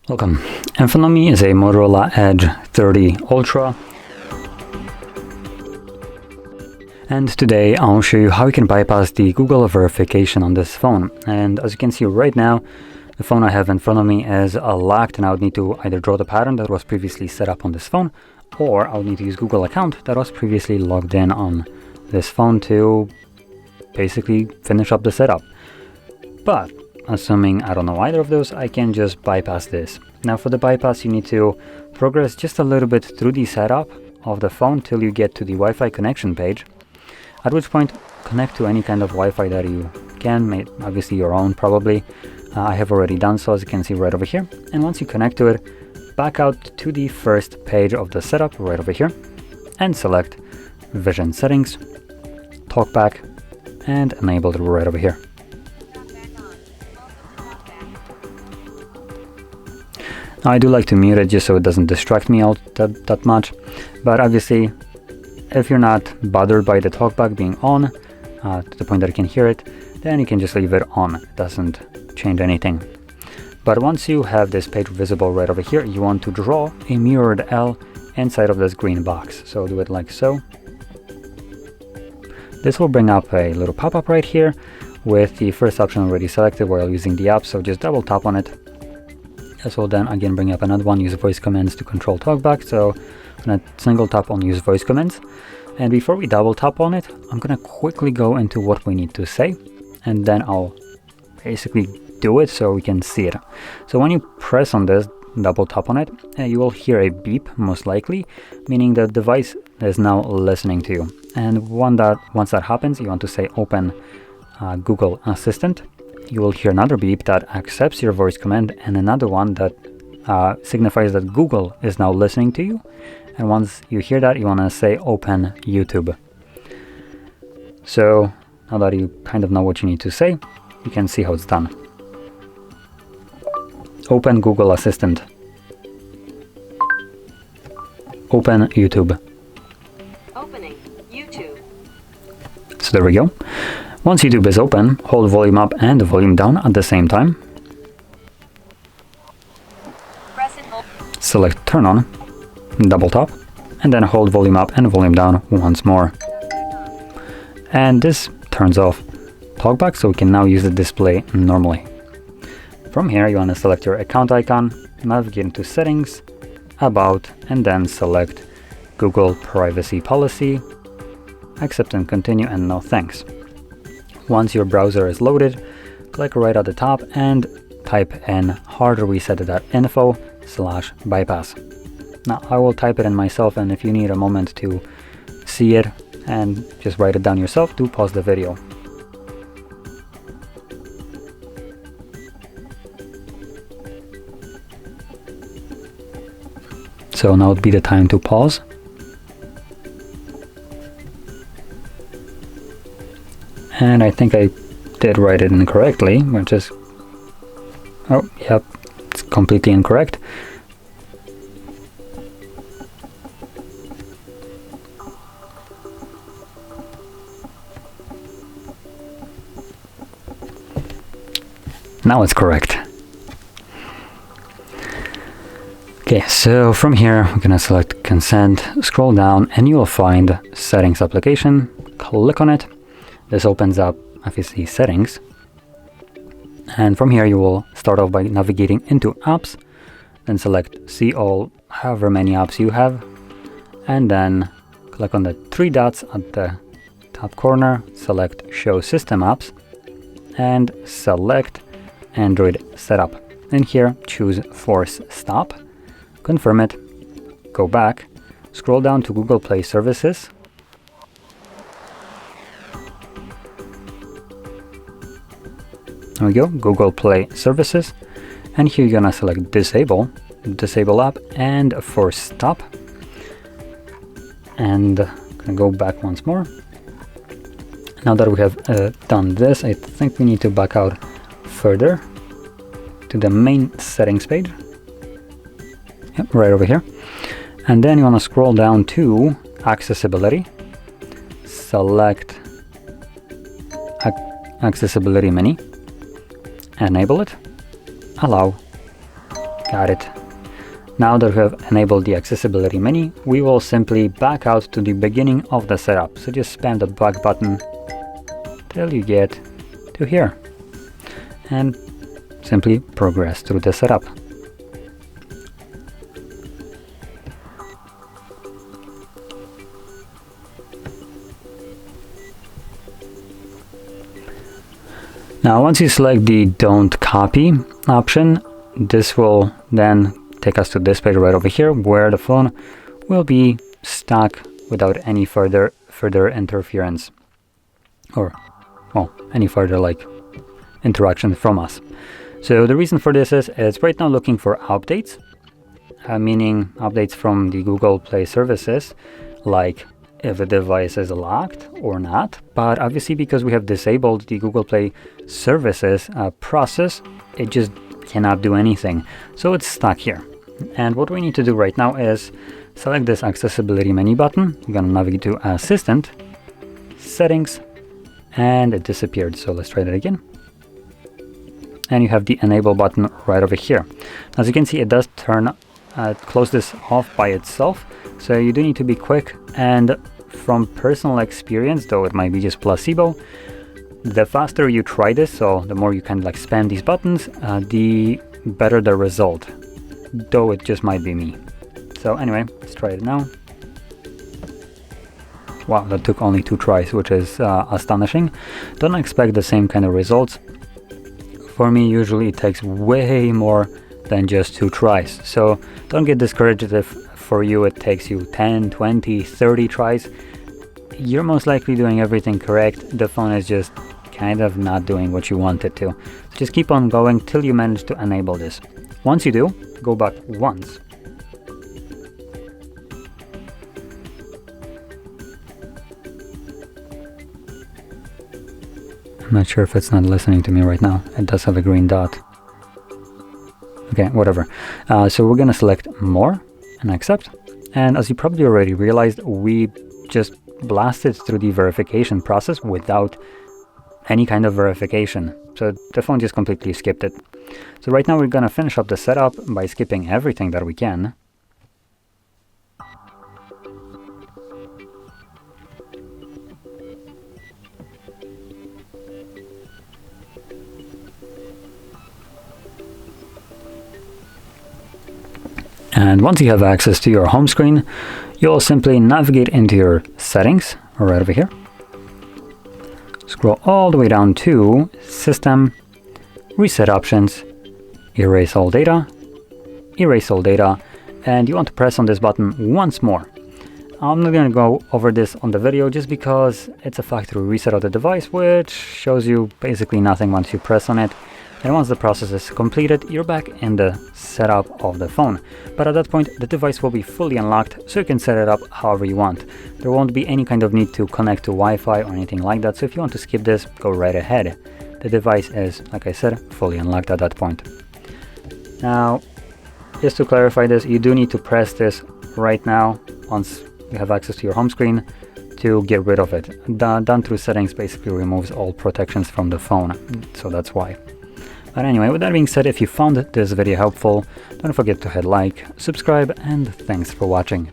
Welcome. In front of me is a Motorola Edge 30 Ultra, and today I'll show you how you can bypass the Google verification on this phone. And as you can see right now, the phone I have in front of me is locked, and I would need to either draw the pattern that was previously set up on this phone, or I would need to use Google account that was previously logged in on this phone to basically finish up the setup. But assuming I don't know either of those, I can just bypass this. Now for the bypass, you need to progress just a little bit through the setup of the phone till you get to the Wi-Fi connection page, at which point connect to any kind of Wi-Fi that you can, obviously your own probably. I have already done so, as you can see right over here. And once you connect to it, back out to the first page of the setup right over here and select Vision Settings, Talkback, and enable it right over here. Now, I do like to mute it just so it doesn't distract me out that much, but obviously if you're not bothered by the talkback being on to the point that you can hear it, then you can just leave it on. It doesn't change anything. But once you have this page visible right over here, you want to draw a mirrored L inside of this green box. So do it like so. This will bring up a little pop-up right here with the first option already selected while using the app, so just double tap on it. This will then again bring up another one, use voice commands to control talkback. So I'm gonna single tap on use voice commands. And before we double tap on it, I'm gonna quickly go into what we need to say, and then I'll basically do it so we can see it. So when you press on this, double tap on it, you will hear a beep, most likely, meaning the device is now listening to you. And once that happens, you want to say open Google Assistant. You will hear another beep that accepts your voice command, and another one that signifies that Google is now listening to you. And once you hear that, you want to say open YouTube. So now that you kind of know what you need to say, you can see how it's done. Open Google Assistant. Open YouTube. Opening YouTube. So there we go. Once YouTube is open, hold volume up and volume down at the same time. Press and hold. Select turn on, double tap, and then hold volume up and volume down once more. And this turns off talkback, so we can now use the display normally. From here, you want to select your account icon, navigate into settings, about, and then select Google privacy policy, accept and continue, and no thanks. Once your browser is loaded, click right at the top and type in HardReset.Info/bypass. Now I will type it in myself, and if you need a moment to see it and just write it down yourself, do pause the video. So now would be the time to pause. And I think I did write it incorrectly, which is, oh, yep, it's completely incorrect. Now it's correct. Okay, so from here, we're gonna select consent, scroll down, and you will find settings application, click on it. This opens up, obviously, settings. And from here, you will start off by navigating into apps, then select see all, however many apps you have, and then click on the three dots at the top corner, select show system apps, and select Android setup. In here, choose force stop, confirm it, go back, scroll down to Google Play Services, there we go, Google Play Services, and here you're gonna select disable app and force stop, and gonna go back once more. Now that we have done this, I think we need to back out further to the main settings page. Yep, right over here. And then you want to scroll down to accessibility, select accessibility menu, enable it, allow, Got it. Now that we have enabled the accessibility menu, we will simply back out to the beginning of the setup. So just spam the back button till you get to here and simply progress through the setup. Now once you select the don't copy option, this will then take us to this page right over here where the phone will be stuck without any further interference or well, any further like interaction from us. So the reason for this is it's right now looking for updates, meaning updates from the Google Play services, like if the device is locked or not. But obviously because we have disabled the Google Play services process, it just cannot do anything. So it's stuck here. And what we need to do right now is select this accessibility menu button. We're gonna navigate to Assistant, Settings, and it disappeared. So let's try that again. And you have the enable button right over here. As you can see, it does close this off by itself. So you do need to be quick, and from personal experience, though it might be just placebo, the faster you try this, so the more you kind of like spam these buttons, the better the result, though it just might be me. So anyway, let's try it now. Wow, that took only 2 tries, which is astonishing. Don't expect the same kind of results. For me, usually it takes way more than just 2 tries. So don't get discouraged if for you it takes you 10, 20, 30 tries. You're most likely doing everything correct. The phone is just kind of not doing what you want it to. So just keep on going till you manage to enable this. Once you do, go back once. I'm not sure if it's not listening to me right now. It does have a green dot. Okay, whatever. So we're gonna select more and accept. And as you probably already realized, we just blasted through the verification process without any kind of verification. So the phone just completely skipped it. So right now we're gonna finish up the setup by skipping everything that we can. And once you have access to your home screen, you'll simply navigate into your settings right over here. Scroll all the way down to System, Reset Options, Erase All Data, and you want to press on this button once more. I'm not going to go over this on the video just because it's a factory reset of the device, which shows you basically nothing once you press on it. And once the process is completed, you're back in the setup of the phone. But at that point, the device will be fully unlocked, so you can set it up however you want. There won't be any kind of need to connect to Wi-Fi or anything like that, so if you want to skip this, go right ahead. The device is, like I said, fully unlocked at that point. Now, just to clarify this, you do need to press this right now once you have access to your home screen to get rid of it. Done through settings basically removes all protections from the phone, so that's why. But anyway, with that being said, if you found this video helpful, don't forget to hit like, subscribe, and thanks for watching.